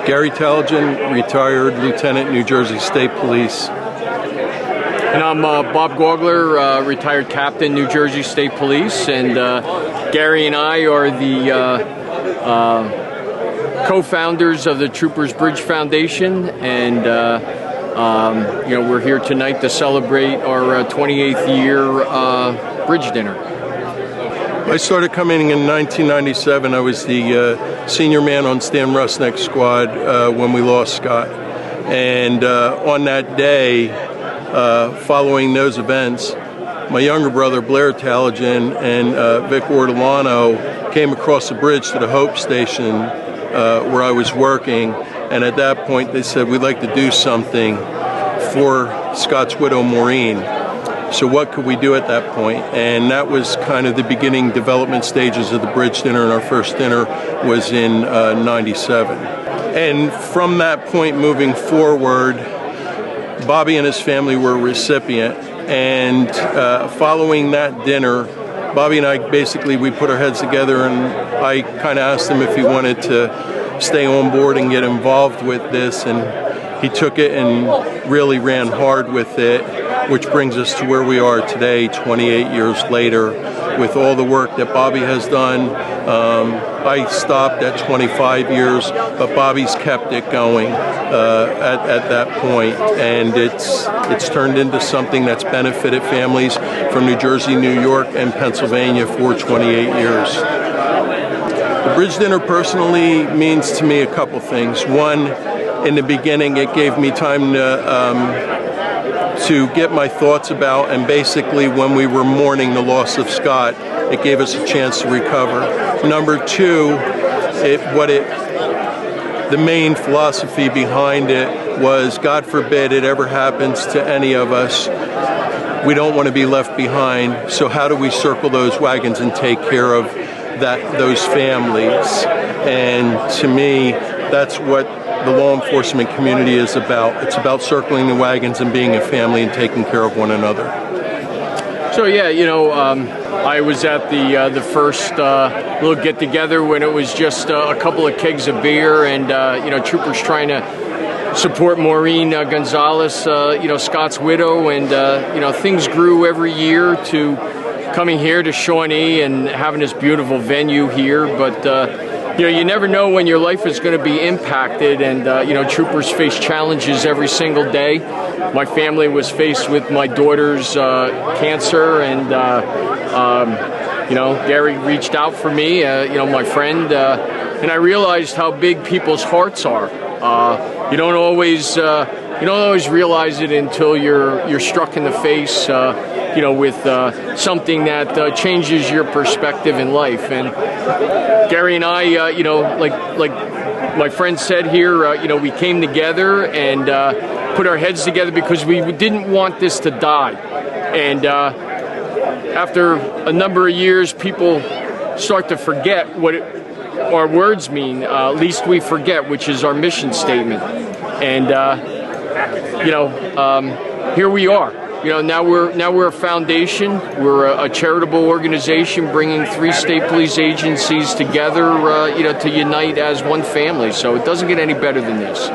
Gary Talijan, retired Lieutenant, New Jersey State Police. And I'm Bob Gaugler, retired Captain, New Jersey State Police. And Gary and I are the co-founders of the Troopers Bridge Foundation. And we're here tonight to celebrate our 28th year bridge dinner. I started coming in 1997. I was the senior man on Stan Rusnick's squad when we lost Scott. And on that day, following those events, my younger brother Blair Talijan and Vic Ortolano came across the bridge to the Hope Station where I was working. And at that point, they said, we'd like to do something for Scott's widow, Maureen. So what could we do at that point? And that was kind of the beginning development stages of the bridge dinner, and our first dinner was in 97. And from that point moving forward, Bobby and his family were a recipient. And following that dinner, Bobby and I we put our heads together, and I kind of asked him if he wanted to stay on board and get involved with this. And he took it and really ran hard with it, which brings us to where we are today, 28 years later, with all the work that Bobby has done. I stopped at 25 years, but Bobby's kept it going at that point, and it's turned into something that's benefited families from New Jersey, New York, and Pennsylvania for 28 years. The bridge dinner personally means to me a couple things. One, in the beginning, it gave me time to get my thoughts about, and basically when we were mourning the loss of Scott, it gave us a chance to recover. Number two, the main philosophy behind it was, God forbid it ever happens to any of us, we don't want to be left behind, so how do we circle those wagons and take care of those families? And to me, that's what the law enforcement community is about. It's about circling the wagons and being a family and taking care of one another. So yeah, I was at the first little get-together when it was just a couple of kegs of beer and troopers trying to support Maureen Gonzalez, Scott's widow, and things grew every year to coming here to Shawnee and having this beautiful venue here, but you never know when your life is going to be impacted, and troopers face challenges every single day. My family was faced with my daughter's cancer, and Gary reached out for me, my friend, and I realized how big people's hearts are. You don't always realize it until you're struck in the face, with something that changes your perspective in life. And Gary and I, like my friend said here, we came together and put our heads together because we didn't want this to die. And after a number of years, people start to forget what our words mean. Least we forget, which is our mission statement. And here we are. Now we're a foundation. We're a charitable organization bringing 3 state police agencies together, to unite as one family. So it doesn't get any better than this.